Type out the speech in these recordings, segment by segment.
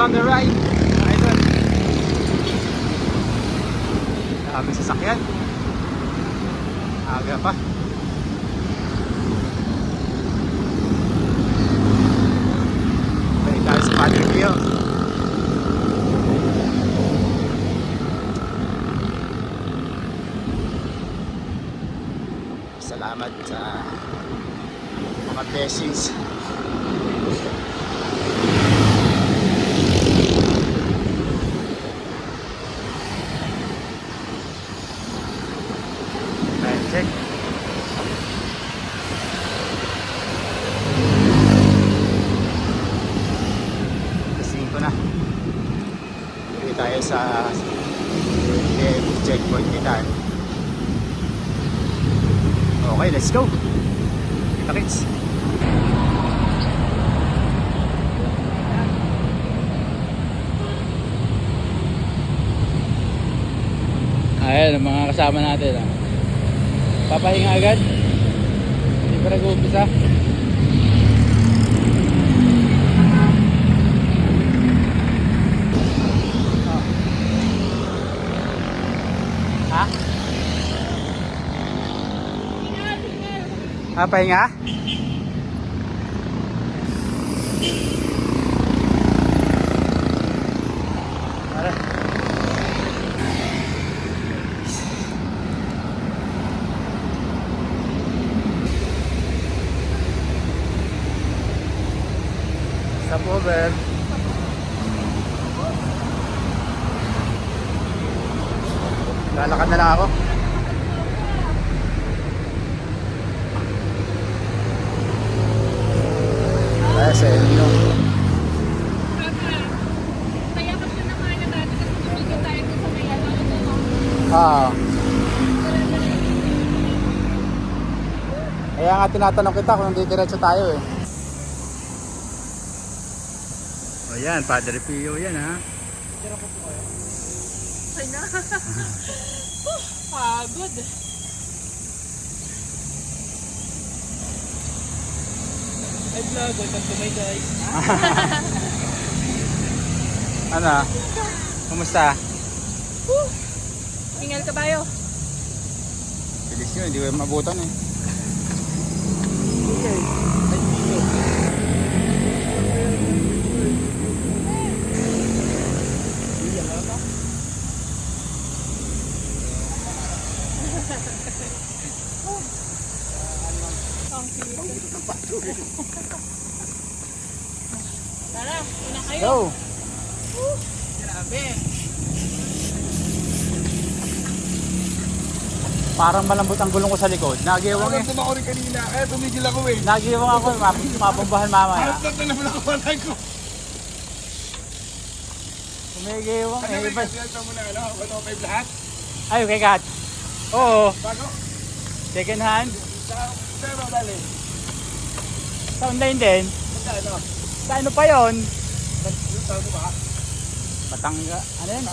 on the right. Idol. Daming sasakyan. Aga pa. Balik tayo sa Padre Pio. Salamat sa mga blessings. Check. Kasing ko na. Dito tayo sa checkpoint kita. Okay, let's go. Kita kits. Ayan ang mga kasama natin. Papahinga agad. Hindi pa nag-uumpisa. Ha? Papahinga? Tara. Stop over. Lalakad na lang ako. Kasi yung kaya kasi naman na dati kasi tumigil tayo sa may ano. Kaya nga tinatanong kita kung didiretso tayo eh. O yan, Padre Pio yan ha. Ay na. Pagod. Ay vlog, welcome to my guys. Ano? Kumusta? Hingal kabayo. Bilis nyo, hindi ko mabutan eh. Tara, una kayo. Go! Grabe. Parang malambot ang gulong ko sa likod. Nagiwang eh. Ako rin kanina, kaya tumigil ako eh. Nagiwang ako, mapambahan mamaya. Harap na naman ako malay ko. Kumigiwang Ano eh. ba Iba. yung siyento mo na ano? 105 lahat? Ay, okay kat. Oo. Bago? Second hand. Pero dali. Sa online din. Magkano? Sa ano pa yon? Yung tao mo ba? Batanga. Ano yan?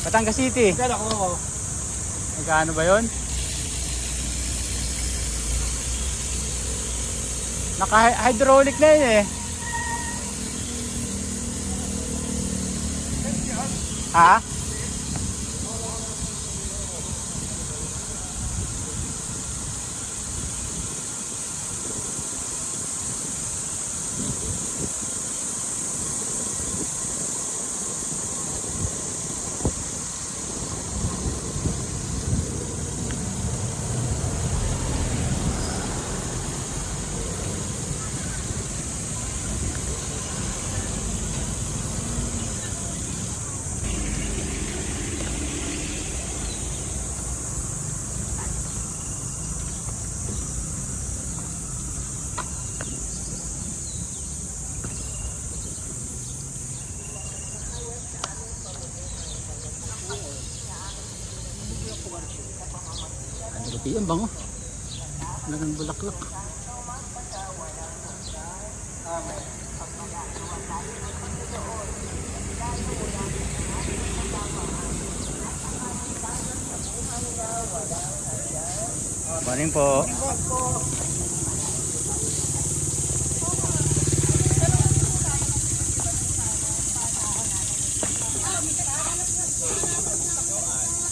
Batangas City. Magkano ako mo? Magkano ba yon? Naka-hydraulic na yun eh. Ha? Lupi ang bango. Lagang bulaklak. Morning po.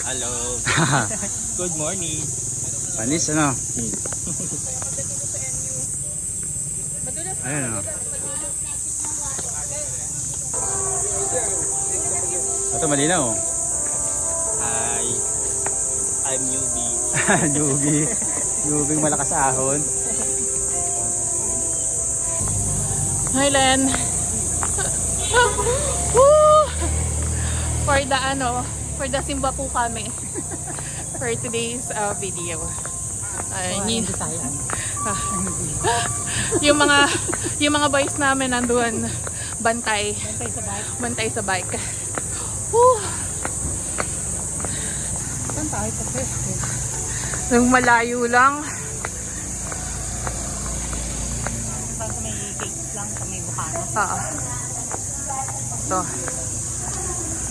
Hello. Good morning. Panis ano? Ayun ano. Ito malinaw. Hi. I'm newbie. Newbie. Newbie malakas ahon. Hi, Len. Woo! For the Simba po kami. For today's video. Yung mga boys namin nandoon bantay sa bike. Woo! Saan tayo pa pwede? Nung malayo lang. Saan sa may cake lang, sa may bukano? Ito.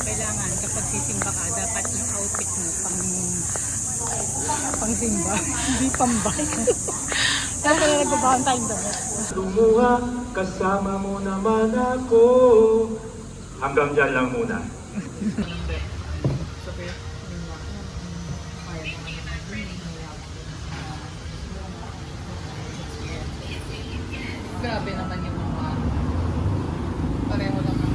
Kailangan kapag sisimba ka, dapat yung outfit mo pang simba, hindi pang bike. Kaya pala nagbabahan tayong damit. Lumuha, kasama mo naman ako. Hanggang dyan lang muna. Grabe naman yung mga pareho lang naman.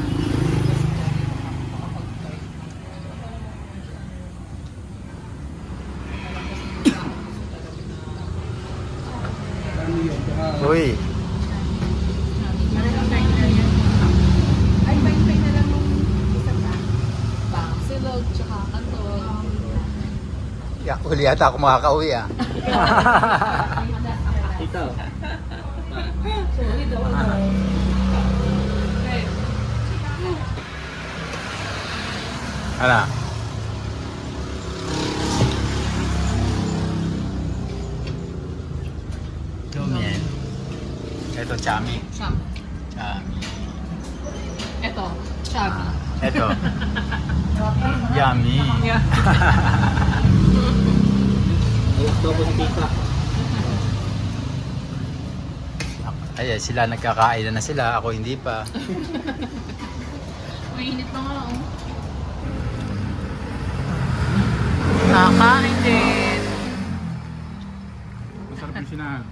Uy. Ay, bantay na lang nung isa pa. Silog, tsaka kanton. Ya, uli yata ako makakauwi ah. Ito. Ano? Lumian. Ito, chami. Cham. Chami. Ito, chubby. Ito. Yummy. Yeah. Tapos tita. Ay, sila nagkakain na sila. Ako hindi pa. Mainit na nga, oh. Nakakain din. Masarap yung sinahan.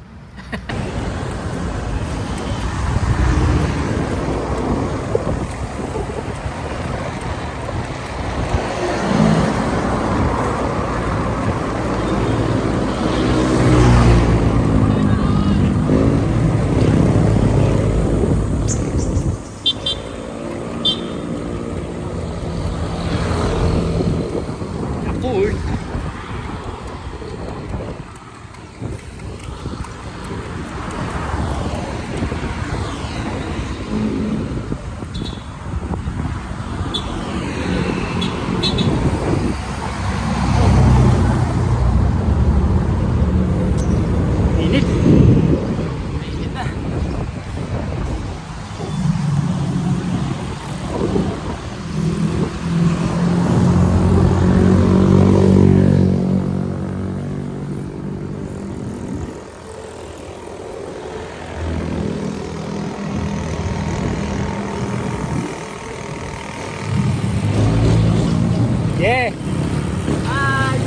Init. Init na. Yeah. Hi.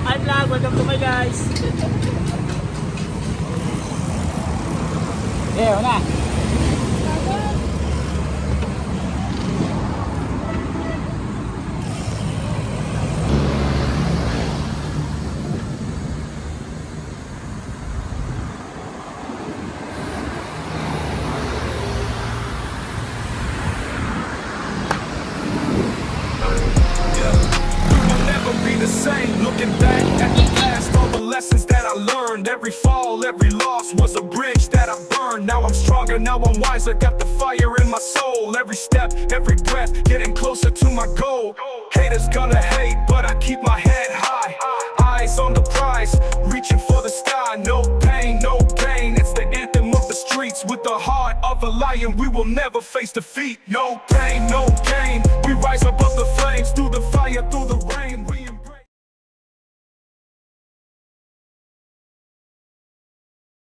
Hi vlog. Welcome to my guys. Yeah, una. Never be the same. Looking back at the past, all the lessons that I learned. Every fall, every loss was a bridge that I burned. Now I'm stronger, now I'm wiser. Got the fire in my soul. Every step, every breath, getting closer to my goal. Haters gonna hate, but I keep my head high. Eyes on the prize, reaching for the sky. No pain, no gain. It's the anthem of the streets. With the heart of a lion, we will never face defeat. No pain, no gain.